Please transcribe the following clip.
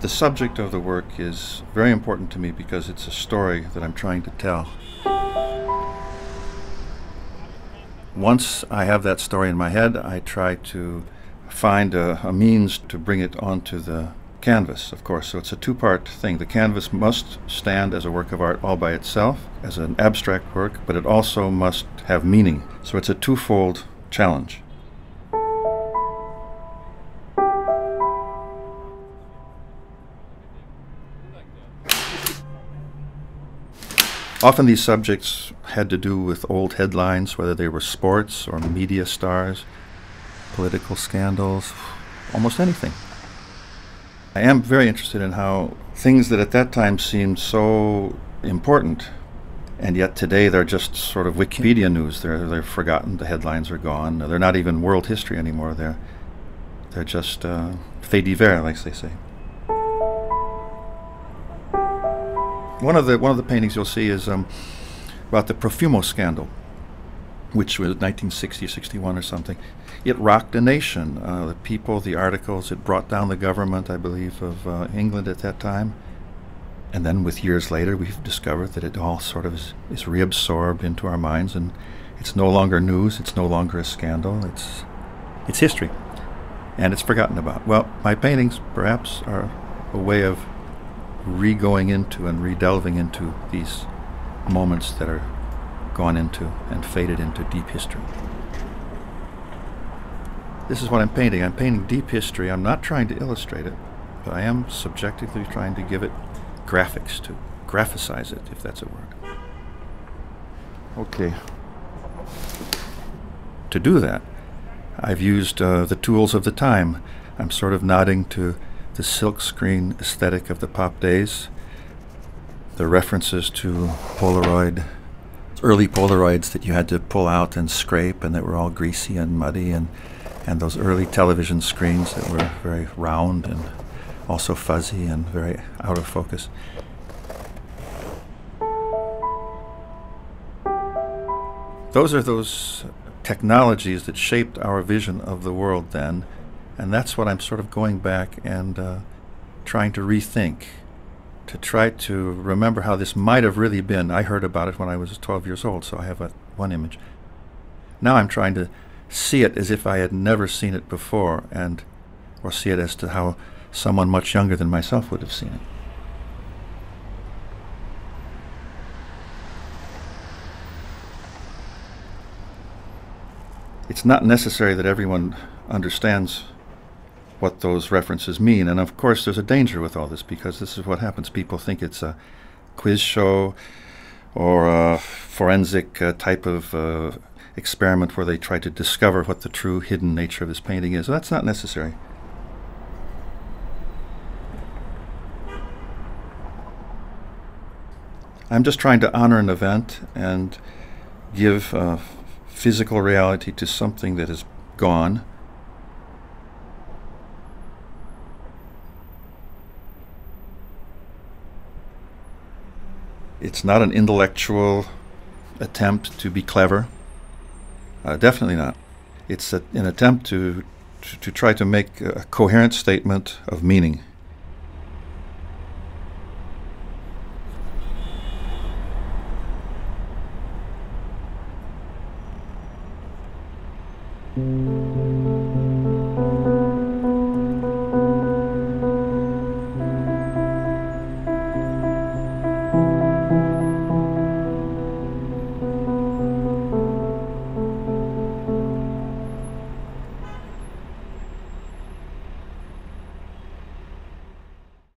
The subject of the work is very important to me because it's a story that I'm trying to tell. Once I have that story in my head, I try to find a means to bring it onto the canvas, of course. So it's a two-part thing. The canvas must stand as a work of art all by itself, as an abstract work, but it also must have meaning. So it's a twofold challenge. Often these subjects had to do with old headlines, whether they were sports or media stars, political scandals, almost anything. I am very interested in how things that at that time seemed so important, and yet today they're just sort of Wikipedia news. They're forgotten, the headlines are gone. They're not even world history anymore. They're just faits divers, like they say. One of the paintings you'll see is about the Profumo scandal, which was 1960, 61 or something. It rocked a nation. The people, the articles, it brought down the government, I believe, of England at that time. And then with years later, we've discovered that it all sort of is reabsorbed into our minds, and it's no longer news, it's no longer a scandal, it's history. And it's forgotten about. Well, my paintings, perhaps, are a way of re-going into and re-delving into these moments that are gone into and faded into deep history. This is what I'm painting. I'm painting deep history. I'm not trying to illustrate it, but I am subjectively trying to give it graphics, to graphicize it, if that's a word. Okay. To do that, I've used the tools of the time. I'm sort of nodding to the silkscreen aesthetic of the pop days, the references to Polaroid, early Polaroids that you had to pull out and scrape and that were all greasy and muddy, and those early television screens that were very round and also fuzzy and very out of focus. Those are those technologies that shaped our vision of the world then. And that's what I'm sort of going back and trying to rethink, to try to remember how this might have really been. I heard about it when I was 12 years old, so I have one image. Now I'm trying to see it as if I had never seen it before, or see it as to how someone much younger than myself would have seen it. It's not necessary that everyone understands what those references mean, and of course there's a danger with all this, because this is what happens. People think it's a quiz show or a forensic type of experiment where they try to discover what the true hidden nature of this painting is. That's not necessary. I'm just trying to honor an event and give physical reality to something that is gone. It's not an intellectual attempt to be clever. Definitely not. It's an attempt to try to make a coherent statement of meaning.